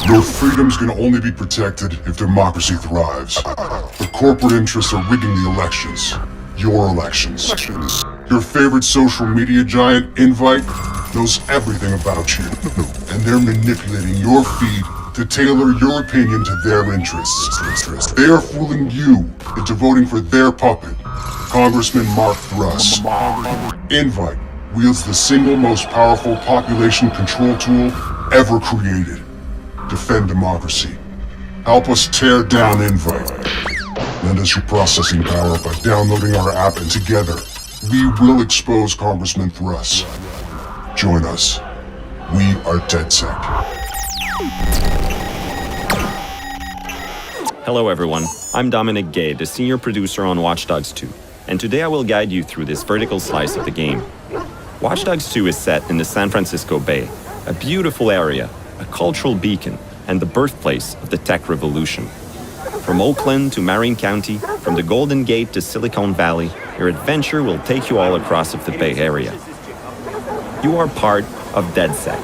Your freedoms can only be protected if democracy thrives. The corporate interests are rigging the elections. Your elections. Your favorite social media giant, Invite, knows everything about you. And they're manipulating your feed to tailor your opinion to their interests. They are fooling you into voting for their puppet, Congressman Mark Thrust. Invite wields the single most powerful population control tool ever created. Defend democracy. Help us tear down Invite. Lend us your processing power by downloading our app, and together, we will expose Congressman Thrust. Join us. We are DedSec. Hello everyone, I'm Dominic Gay, the senior producer on Watch Dogs 2, and today I will guide you through this vertical slice of the game. Watch Dogs 2 is set in the San Francisco Bay, a beautiful area, a cultural beacon, and the birthplace of the tech revolution. From Oakland to Marin County, from the Golden Gate to Silicon Valley, your adventure will take you all across of the Bay Area. You are part of DedSec,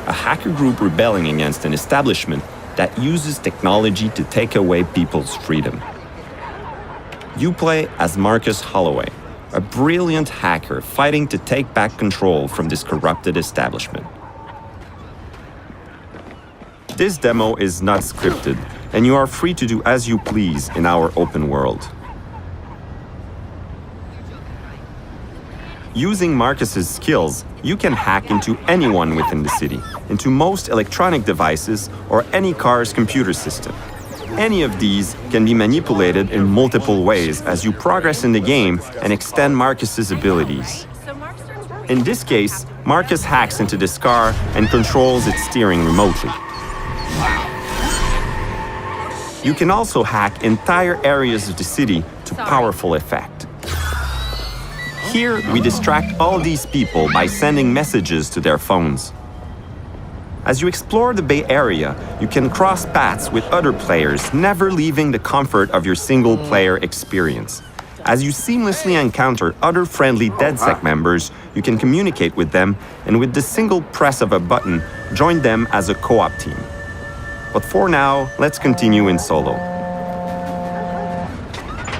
a hacker group rebelling against an establishment that uses technology to take away people's freedom. You play as Marcus Holloway, a brilliant hacker fighting to take back control from this corrupted establishment. This demo is not scripted, and you are free to do as you please in our open world. Using Marcus's skills, you can hack into anyone within the city, into most electronic devices or any car's computer system. Any of these can be manipulated in multiple ways as you progress in the game and extend Marcus's abilities. In this case, Marcus hacks into this car and controls its steering remotely. You can also hack entire areas of the city to powerful effect. Here, we distract all these people by sending messages to their phones. As you explore the Bay Area, you can cross paths with other players, never leaving the comfort of your single-player experience. As you seamlessly encounter other friendly DedSec members, you can communicate with them, and with the single press of a button, join them as a co-op team. But for now, let's continue in solo.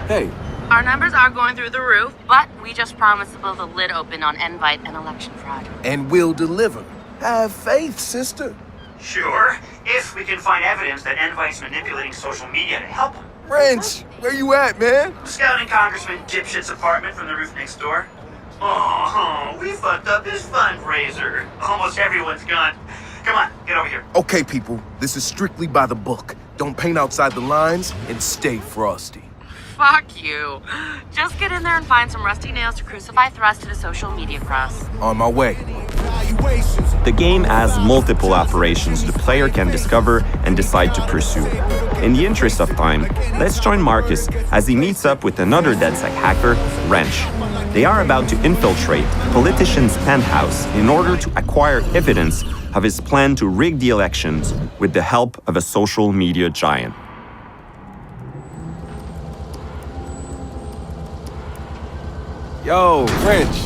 Hey. Our numbers are going through the roof, but we just promised to blow the lid open on Invite and election fraud. And we'll deliver. Have faith, sister. Sure, if we can find evidence that Invite's manipulating social media to help him. Wrench, where you at, man? Scouting Congressman Dipshit's apartment from the roof next door. Oh, we fucked up his fundraiser. Almost everyone's gone. Come on, get over here. Okay, people, this is strictly by the book. Don't paint outside the lines and stay frosty. Fuck you. Just get in there and find some rusty nails to crucify Thrust to the social media cross. On my way. The game has multiple operations the player can discover and decide to pursue. In the interest of time, let's join Marcus as he meets up with another DedSec hacker, Wrench. They are about to infiltrate a politician's penthouse in order to acquire evidence of his plan to rig the elections with the help of a social media giant. Yo, Wrench.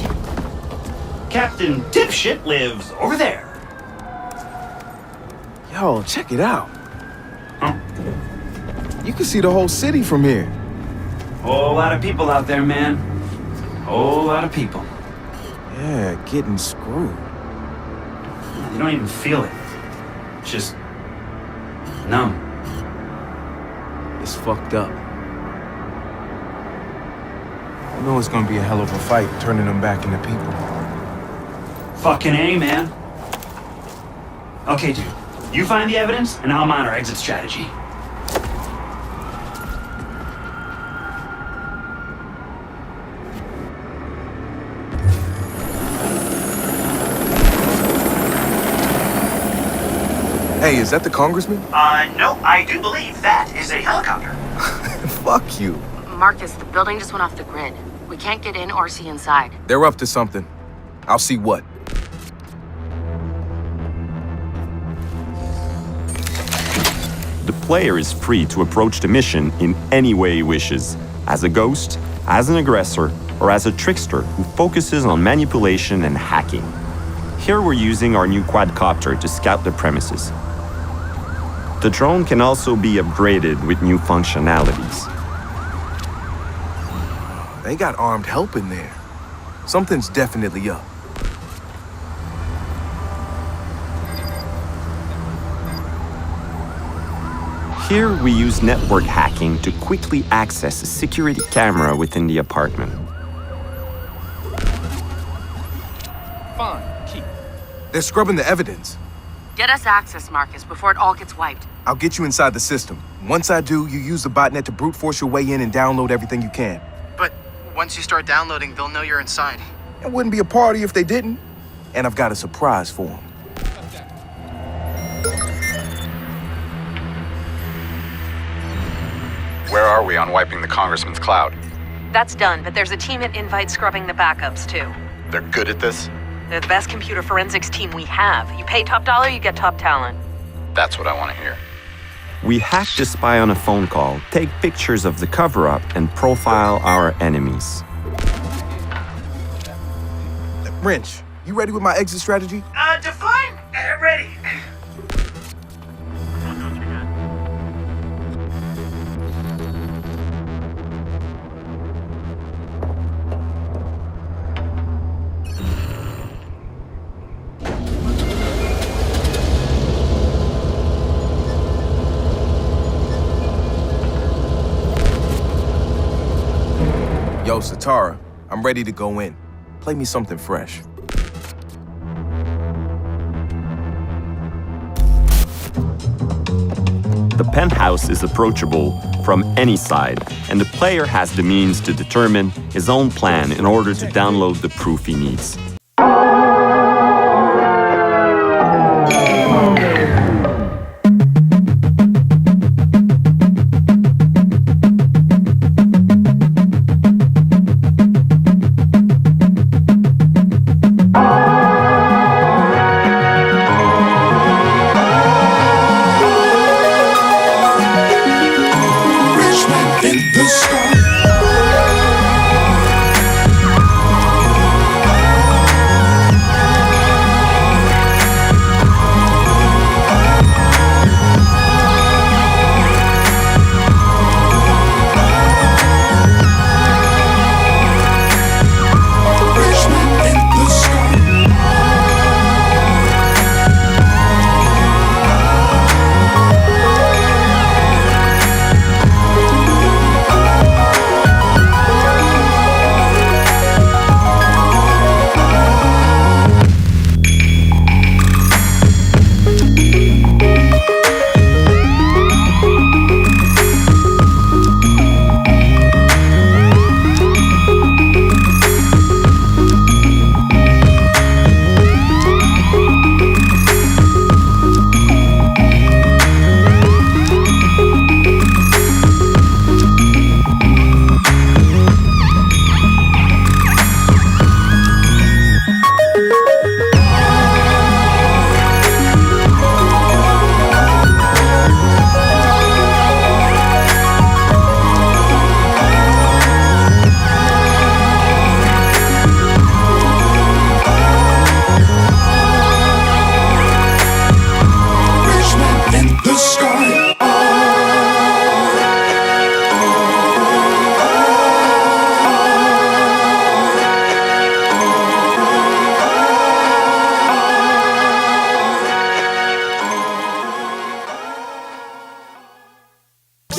Captain Dipshit lives over there. Yo, check it out. Huh? You can see the whole city from here. Whole lot of people out there, man. Whole lot of people. Yeah, getting screwed. You don't even feel it. Just numb. It's fucked up. I know it's gonna be a hell of a fight turning them back into people. Fucking A, man. Okay, dude. You find the evidence, and I'll mind our exit strategy. Hey, is that the congressman? No, I do believe that is a helicopter. Fuck you. Marcus, the building just went off the grid. We can't get in or see inside. They're up to something. I'll see what. The player is free to approach the mission in any way he wishes, as a ghost, as an aggressor, or as a trickster who focuses on manipulation and hacking. Here we're using our new quadcopter to scout the premises. The drone can also be upgraded with new functionalities. They got armed help in there. Something's definitely up. Here we use network hacking to quickly access a security camera within the apartment. Fine, keep. They're scrubbing the evidence. Get us access, Marcus, before it all gets wiped. I'll get you inside the system. Once I do, you use the botnet to brute force your way in and download everything you can. But once you start downloading, they'll know you're inside. It wouldn't be a party if they didn't. And I've got a surprise for them. Where are we on wiping the Congressman's cloud? That's done, but there's a team at Invite scrubbing the backups, too. They're good at this? They're the best computer forensics team we have. You pay top dollar, you get top talent. That's what I want to hear. We hack the spy on a phone call, take pictures of the cover-up, and profile our enemies. Wrench, you ready with my exit strategy? Define. Ready. Yo, Satara, I'm ready to go in. Play me something fresh. The penthouse is approachable from any side, and the player has the means to determine his own plan in order to download the proof he needs.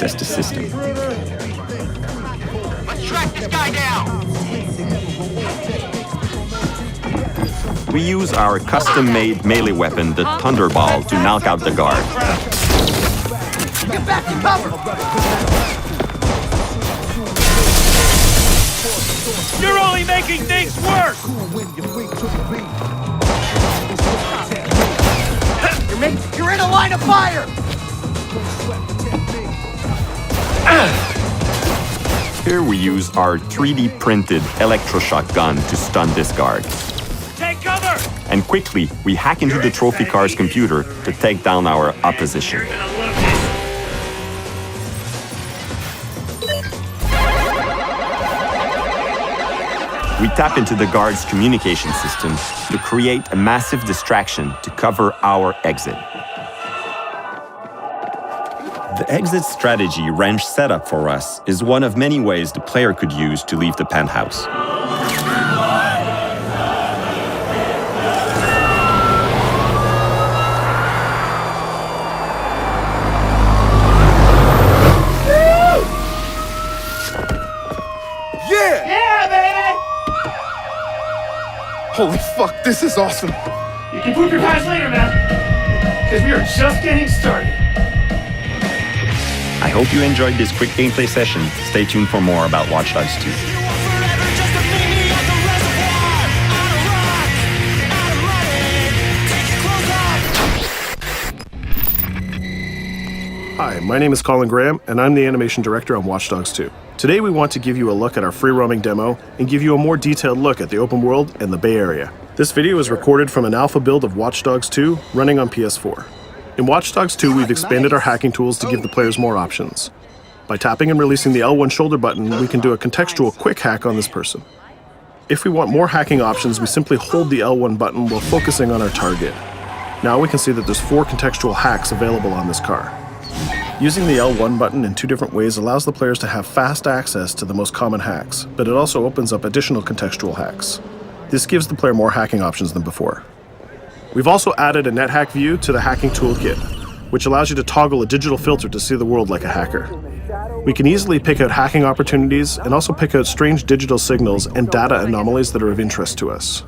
Access the system. Let's track this guy down! We use our custom-made melee weapon, the Thunderball, to knock out the guard. Get back to cover! You're only making things worse! You're in a line of fire! Here we use our 3D printed electroshock gun to stun this guard. Take cover! And quickly, we hack into the trophy car's computer to take down our opposition. You're gonna love this. We tap into the guard's communication system to create a massive distraction to cover our exit. The exit strategy Wrench set up for us is one of many ways the player could use to leave the penthouse. Yeah, baby! Holy fuck, this is awesome. You can poop your pants later, man. Because we are just getting started. I hope you enjoyed this quick gameplay session. Stay tuned for more about Watch Dogs 2. Hi, my name is Colin Graham, and I'm the animation director on Watch Dogs 2. Today we want to give you a look at our free roaming demo and give you a more detailed look at the open world and the Bay Area. This video is recorded from an alpha build of Watch Dogs 2 running on PS4. In Watch Dogs 2, we've expanded our hacking tools to give the players more options. By tapping and releasing the L1 shoulder button, we can do a contextual quick hack on this person. If we want more hacking options, we simply hold the L1 button while focusing on our target. Now we can see that there's 4 contextual hacks available on this car. Using the L1 button in 2 different ways allows the players to have fast access to the most common hacks, but it also opens up additional contextual hacks. This gives the player more hacking options than before. We've also added a NetHack view to the hacking toolkit, which allows you to toggle a digital filter to see the world like a hacker. We can easily pick out hacking opportunities and also pick out strange digital signals and data anomalies that are of interest to us.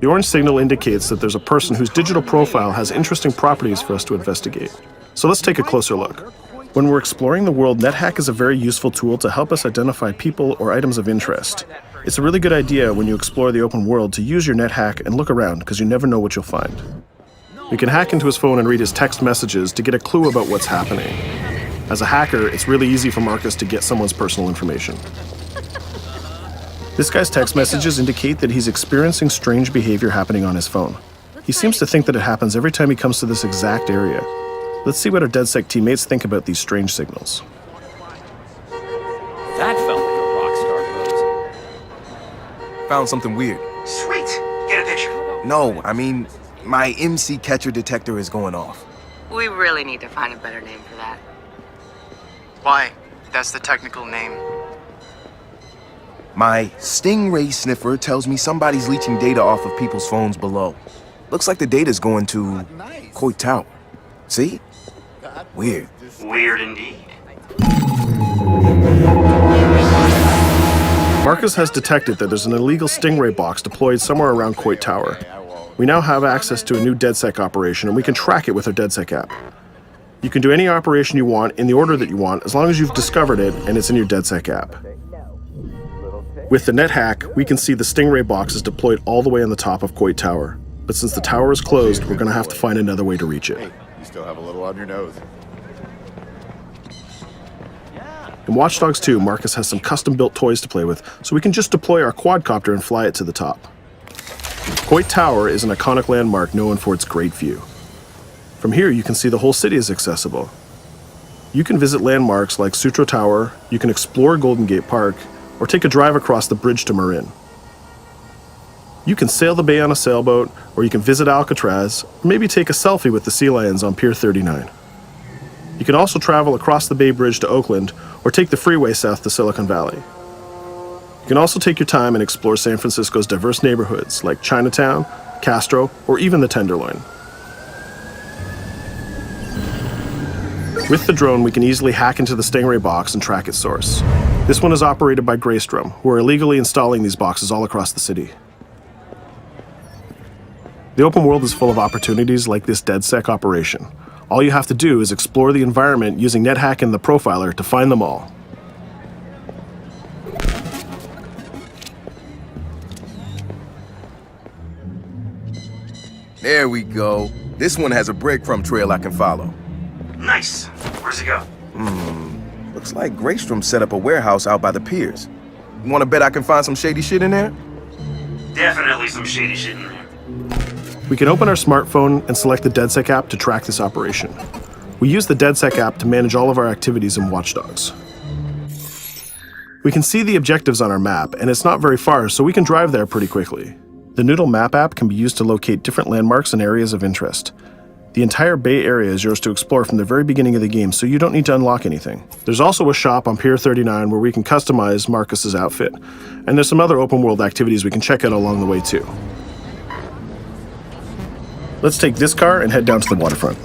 The orange signal indicates that there's a person whose digital profile has interesting properties for us to investigate. So let's take a closer look. When we're exploring the world, NetHack is a very useful tool to help us identify people or items of interest. It's a really good idea when you explore the open world to use your NetHack and look around, because you never know what you'll find. We can hack into his phone and read his text messages to get a clue about what's happening. As a hacker, it's really easy for Marcus to get someone's personal information. This guy's text messages indicate that he's experiencing strange behavior happening on his phone. He seems to think that it happens every time he comes to this exact area. Let's see what our DedSec teammates think about these strange signals. That felt like a rock star pose. Found something weird. Sweet. Get a picture. No, I mean, my MC catcher detector is going off. We really need to find a better name for that. Why? That's the technical name. My Stingray sniffer tells me somebody's leeching data off of people's phones below. Looks like the data's going to Coit Tower. See? Weird. Weird indeed. Marcus has detected that there's an illegal Stingray box deployed somewhere around Coit Tower. We now have access to a new DedSec operation, and we can track it with our DedSec app. You can do any operation you want in the order that you want, as long as you've discovered it and it's in your DedSec app. With the NetHack, we can see the Stingray box is deployed all the way on the top of Coit Tower. But since the tower is closed, we're going to have to find another way to reach it. You still have a little on your nose. In Watch Dogs 2, Marcus has some custom-built toys to play with, so we can just deploy our quadcopter and fly it to the top. Coit Tower is an iconic landmark known for its great view. From here, you can see the whole city is accessible. You can visit landmarks like Sutro Tower, you can explore Golden Gate Park, or take a drive across the bridge to Marin. You can sail the bay on a sailboat, or you can visit Alcatraz, or maybe take a selfie with the sea lions on Pier 39. You can also travel across the Bay Bridge to Oakland, or take the freeway south to Silicon Valley. You can also take your time and explore San Francisco's diverse neighborhoods like Chinatown, Castro, or even the Tenderloin. With the drone, we can easily hack into the Stingray box and track its source. This one is operated by Greystrom, who are illegally installing these boxes all across the city. The open world is full of opportunities like this DedSec operation. All you have to do is explore the environment using NetHack and the Profiler to find them all. There we go. This one has a breadcrumb trail I can follow. Nice. Where's it go? Looks like Greystrom set up a warehouse out by the piers. You wanna bet I can find some shady shit in there? Definitely some shady shit in there. We can open our smartphone and select the DedSec app to track this operation. We use the DedSec app to manage all of our activities in Watch Dogs. We can see the objectives on our map, and it's not very far, so we can drive there pretty quickly. The Noodle Map app can be used to locate different landmarks and areas of interest. The entire Bay Area is yours to explore from the very beginning of the game, so you don't need to unlock anything. There's also a shop on Pier 39 where we can customize Marcus's outfit, and there's some other open world activities we can check out along the way too. Let's take this car and head down to the waterfront.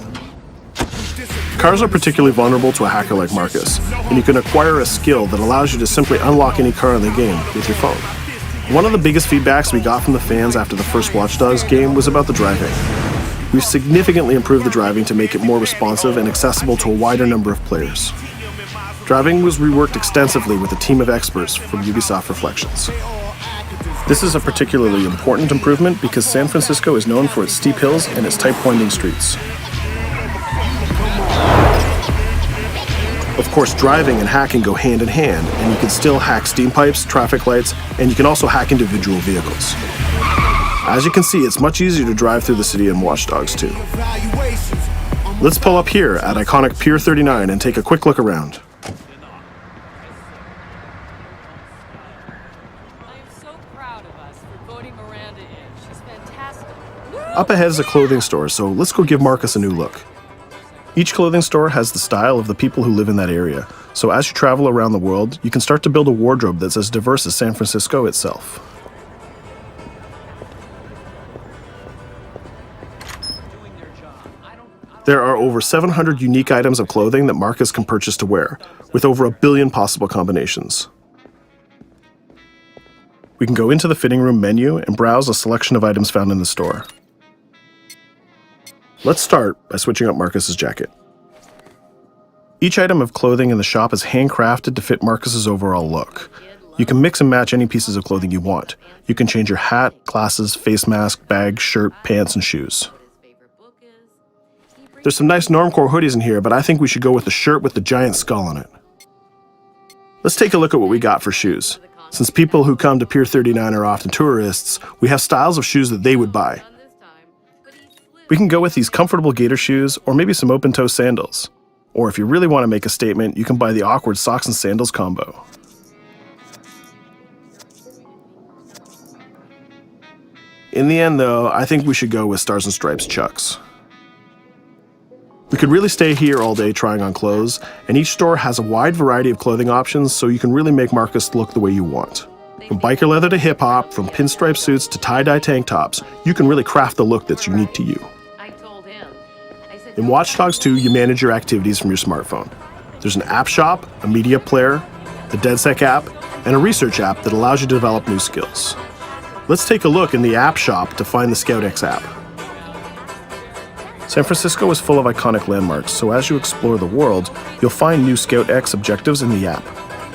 Cars are particularly vulnerable to a hacker like Marcus, and you can acquire a skill that allows you to simply unlock any car in the game with your phone. One of the biggest feedbacks we got from the fans after the first Watch Dogs game was about the driving. We've significantly improved the driving to make it more responsive and accessible to a wider number of players. Driving was reworked extensively with a team of experts from Ubisoft Reflections. This is a particularly important improvement because San Francisco is known for its steep hills and its tight winding streets. Of course, driving and hacking go hand in hand, and you can still hack steam pipes, traffic lights, and you can also hack individual vehicles. As you can see, it's much easier to drive through the city in Watch Dogs 2. Let's pull up here at iconic Pier 39 and take a quick look around. Up ahead is a clothing store, so let's go give Marcus a new look. Each clothing store has the style of the people who live in that area, so as you travel around the world, you can start to build a wardrobe that's as diverse as San Francisco itself. There are over 700 unique items of clothing that Marcus can purchase to wear, with over 1 billion possible combinations. We can go into the fitting room menu and browse a selection of items found in the store. Let's start by switching up Marcus's jacket. Each item of clothing in the shop is handcrafted to fit Marcus's overall look. You can mix and match any pieces of clothing you want. You can change your hat, glasses, face mask, bag, shirt, pants, and shoes. There's some nice Normcore hoodies in here, but I think we should go with the shirt with the giant skull on it. Let's take a look at what we got for shoes. Since people who come to Pier 39 are often tourists, we have styles of shoes that they would buy. We can go with these comfortable gator shoes, or maybe some open-toe sandals. Or if you really want to make a statement, you can buy the awkward socks and sandals combo. In the end, though, I think we should go with Stars and Stripes Chucks. We could really stay here all day trying on clothes, and each store has a wide variety of clothing options, so you can really make Marcus look the way you want. From biker leather to hip-hop, from pinstripe suits to tie-dye tank tops, you can really craft the look that's unique to you. In Watch Dogs 2, you manage your activities from your smartphone. There's an app shop, a media player, the DedSec app, and a research app that allows you to develop new skills. Let's take a look in the app shop to find the ScoutX app. San Francisco is full of iconic landmarks, so as you explore the world, you'll find new ScoutX objectives in the app.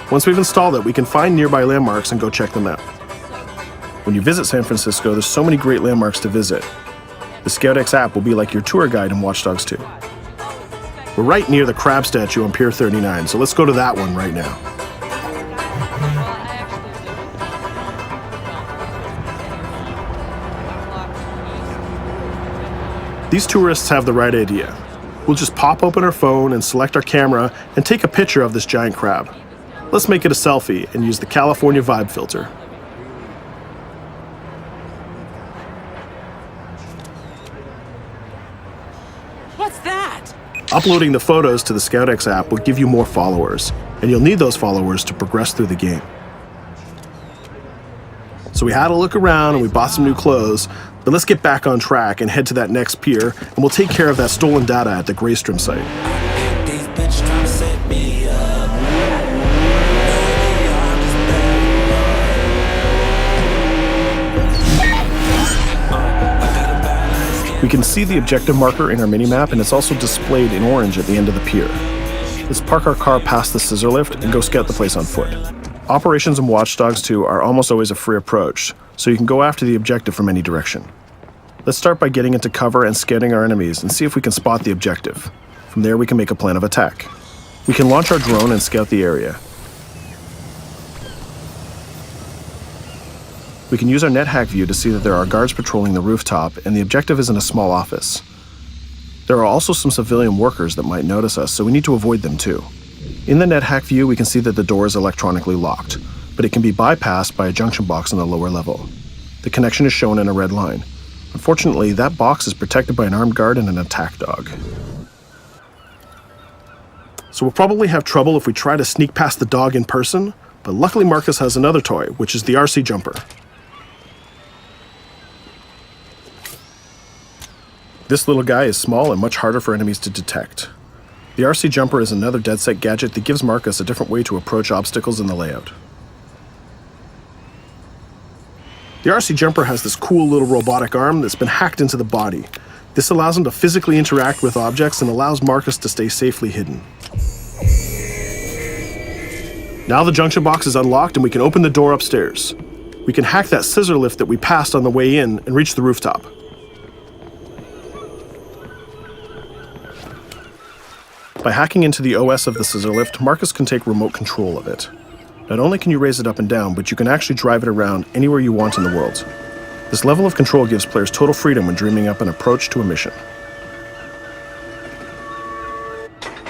Once we've installed it, we can find nearby landmarks and go check them out. When you visit San Francisco, there's so many great landmarks to visit. The ScoutX app will be like your tour guide in Watch Dogs 2. We're right near the crab statue on Pier 39, so let's go to that one right now. These tourists have the right idea. We'll just pop open our phone and select our camera and take a picture of this giant crab. Let's make it a selfie and use the California Vibe filter. What's that? Uploading the photos to the ScoutX app will give you more followers, and you'll need those followers to progress through the game. So we had a look around and we bought some new clothes, but let's get back on track and head to that next pier, and we'll take care of that stolen data at the Greystrom site. We can see the objective marker in our minimap, and it's also displayed in orange at the end of the pier. Let's park our car past the scissor lift and go scout the place on foot. Operations in Watch Dogs 2 are almost always a free approach, so you can go after the objective from any direction. Let's start by getting into cover and scouting our enemies and see if we can spot the objective. From there we can make a plan of attack. We can launch our drone and scout the area. We can use our NetHack view to see that there are guards patrolling the rooftop, and the objective is in a small office. There are also some civilian workers that might notice us, so we need to avoid them too. In the NetHack view, we can see that the door is electronically locked, but it can be bypassed by a junction box on the lower level. The connection is shown in a red line. Unfortunately, that box is protected by an armed guard and an attack dog. So we'll probably have trouble if we try to sneak past the dog in person, but luckily Marcus has another toy, which is the RC Jumper. This little guy is small and much harder for enemies to detect. The RC Jumper is another DedSec gadget that gives Marcus a different way to approach obstacles in the layout. The RC Jumper has this cool little robotic arm that's been hacked into the body. This allows him to physically interact with objects and allows Marcus to stay safely hidden. Now the junction box is unlocked and we can open the door upstairs. We can hack that scissor lift that we passed on the way in and reach the rooftop. By hacking into the OS of the scissor lift, Marcus can take remote control of it. Not only can you raise it up and down, but you can actually drive it around anywhere you want in the world. This level of control gives players total freedom when dreaming up an approach to a mission.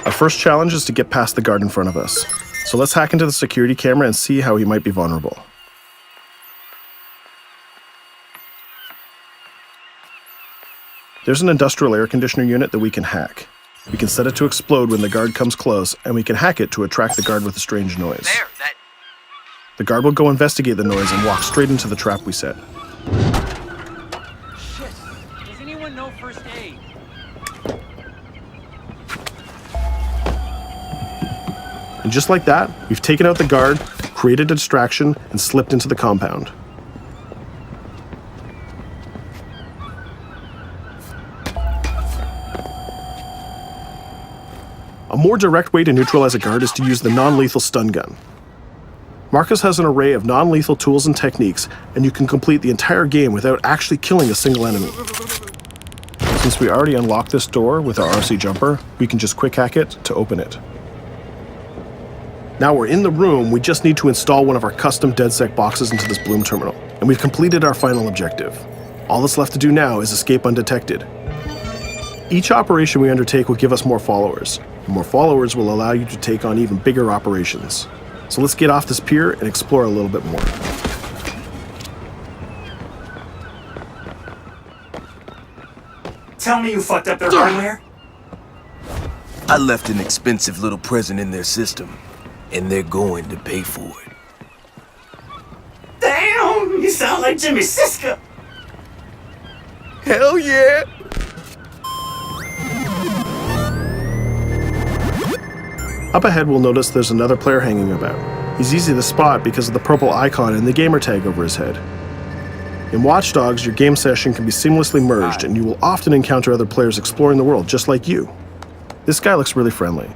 Our first challenge is to get past the guard in front of us. So let's hack into the security camera and see how he might be vulnerable. There's an industrial air conditioner unit that we can hack. We can set it to explode when the guard comes close, and we can hack it to attract the guard with a strange noise. The guard will go investigate the noise and walk straight into the trap we set. Shit. Does anyone know first aid? And just like that, we've taken out the guard, created a distraction, and slipped into the compound. A more direct way to neutralize a guard is to use the non-lethal stun gun. Marcus has an array of non-lethal tools and techniques, and you can complete the entire game without actually killing a single enemy. Since we already unlocked this door with our RC Jumper, we can just quick hack it to open it. Now we're in the room, we just need to install one of our custom DedSec boxes into this Bloom terminal, and we've completed our final objective. All that's left to do now is escape undetected. Each operation we undertake will give us more followers, and more followers will allow you to take on even bigger operations. So let's get off this pier and explore a little bit more. Tell me you fucked up their hardware? I left an expensive little present in their system, and they're going to pay for it. Damn, you sound like Jimmy Siska. Hell yeah! Up ahead, we'll notice there's another player hanging about. He's easy to spot because of the purple icon and the gamer tag over his head. In Watch Dogs, your game session can be seamlessly merged, and you will often encounter other players exploring the world just like you. This guy looks really friendly.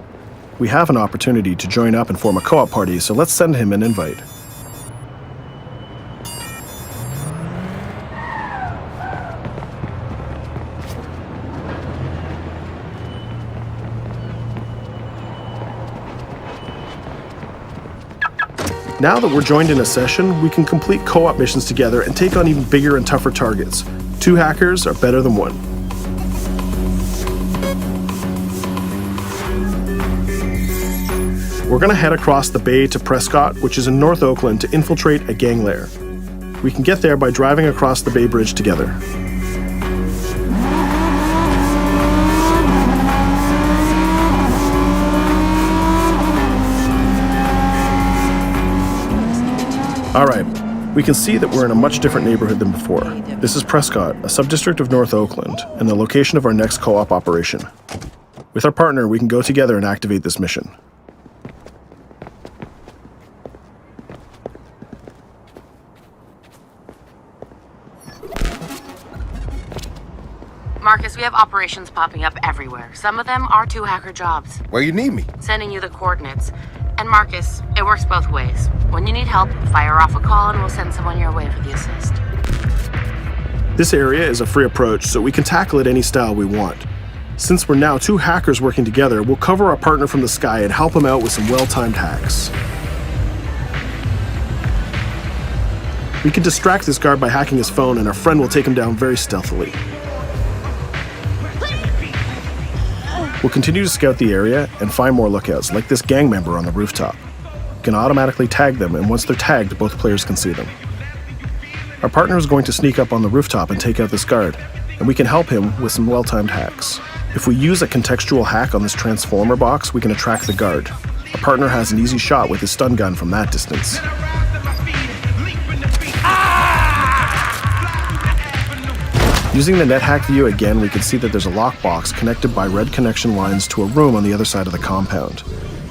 We have an opportunity to join up and form a co-op party, so let's send him an invite. Now that we're joined in a session, we can complete co-op missions together and take on even bigger and tougher targets. 2 hackers are better than 1. We're gonna head across the bay to Prescott, which is in North Oakland, to infiltrate a gang lair. We can get there by driving across the Bay Bridge together. Alright, we can see that we're in a much different neighborhood than before. This is Prescott, a subdistrict of North Oakland, and the location of our next co-op operation. With our partner, we can go together and activate this mission. Marcus, we have operations popping up everywhere. Some of them are 2 hacker jobs. Where you need me? Sending you the coordinates. And Marcus, it works both ways. When you need help, fire off a call and we'll send someone your way for the assist. This area is a free approach, so we can tackle it any style we want. Since we're now 2 hackers working together, we'll cover our partner from the sky and help him out with some well-timed hacks. We can distract this guard by hacking his phone, and our friend will take him down very stealthily. We'll continue to scout the area and find more lookouts, like this gang member on the rooftop. You can automatically tag them, and once they're tagged, both players can see them. Our partner is going to sneak up on the rooftop and take out this guard, and we can help him with some well-timed hacks. If we use a contextual hack on this transformer box, we can attract the guard. Our partner has an easy shot with his stun gun from that distance. Using the NetHack view again, we can see that there's a lockbox connected by red connection lines to a room on the other side of the compound.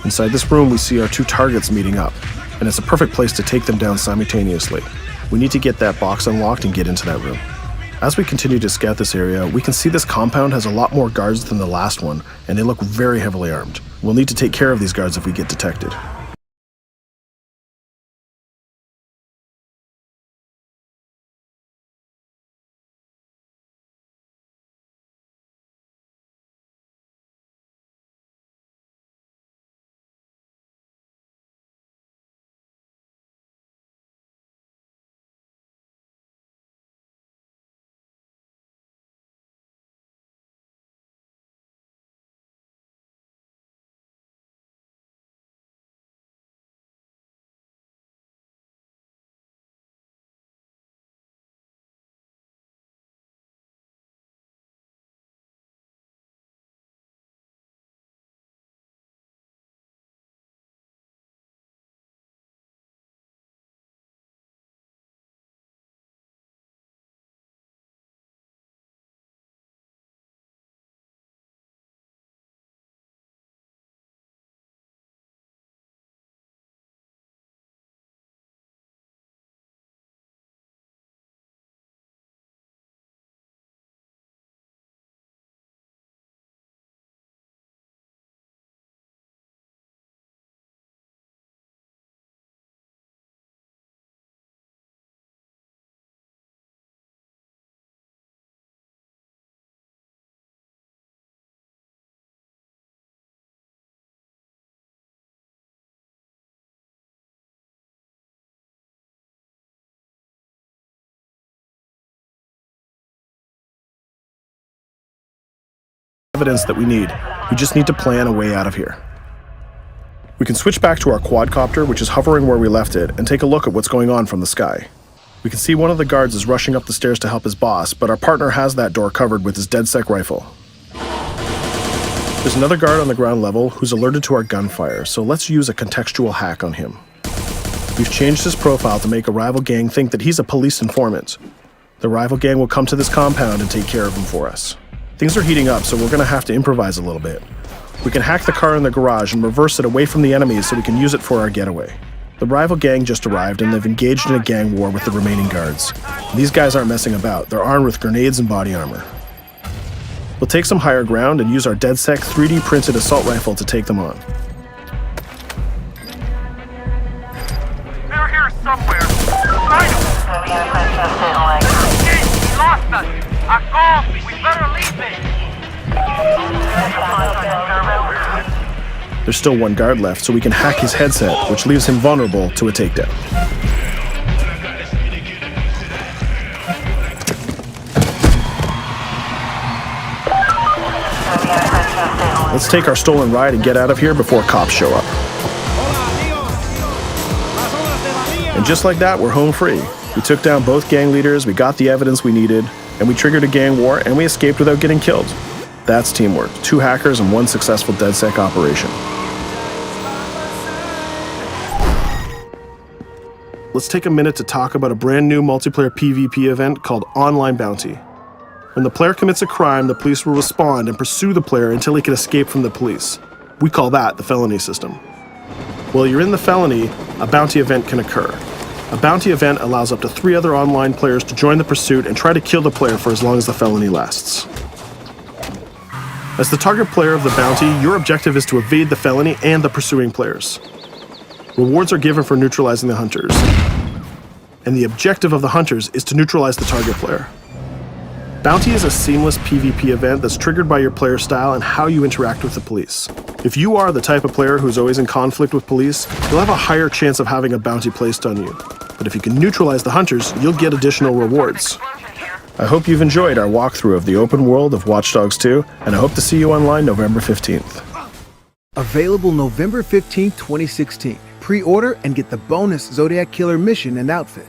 Inside this room, we see our two targets meeting up, and it's a perfect place to take them down simultaneously. We need to get that box unlocked and get into that room. As we continue to scout this area, we can see this compound has a lot more guards than the last one, and they look very heavily armed. We'll need to take care of these guards if we get detected. Evidence that we need. We just need to plan a way out of here. We can switch back to our quadcopter, which is hovering where we left it, and take a look at what's going on from the sky. We can see one of the guards is rushing up the stairs to help his boss, but our partner has that door covered with his DedSec rifle. There's another guard on the ground level who's alerted to our gunfire, so let's use a contextual hack on him. We've changed his profile to make a rival gang think that he's a police informant. The rival gang will come to this compound and take care of him for us. Things are heating up, so we're going to have to improvise a little bit. We can hack the car in the garage and reverse it away from the enemies so we can use it for our getaway. The rival gang just arrived and they've engaged in a gang war with the remaining guards. These guys aren't messing about, they're armed with grenades and body armor. We'll take some higher ground and use our DedSec 3D printed assault rifle to take them on. They're here somewhere. Find them. Hey, we lost us. I called. We better leave it. There's still one guard left, so we can hack his headset, which leaves him vulnerable to a takedown. Let's take our stolen ride and get out of here before cops show up. And just like that, we're home free. We took down both gang leaders, we got the evidence we needed, and we triggered a gang war, and we escaped without getting killed. That's teamwork. 2 hackers and 1 successful DedSec operation. Let's take a minute to talk about a brand new multiplayer PvP event called Online Bounty. When the player commits a crime, the police will respond and pursue the player until he can escape from the police. We call that the felony system. While you're in the felony, a bounty event can occur. A bounty event allows up to 3 other online players to join the pursuit and try to kill the player for as long as the felony lasts. As the target player of the bounty, your objective is to evade the felony and the pursuing players. Rewards are given for neutralizing the hunters. And the objective of the hunters is to neutralize the target player. Bounty is a seamless PvP event that's triggered by your player style and how you interact with the police. If you are the type of player who's always in conflict with police, you'll have a higher chance of having a bounty placed on you. But if you can neutralize the hunters, you'll get additional rewards. I hope you've enjoyed our walkthrough of the open world of Watch Dogs 2, and I hope to see you online November 15th. Available November 15th, 2016. Pre-order and get the bonus Zodiac Killer mission and outfit.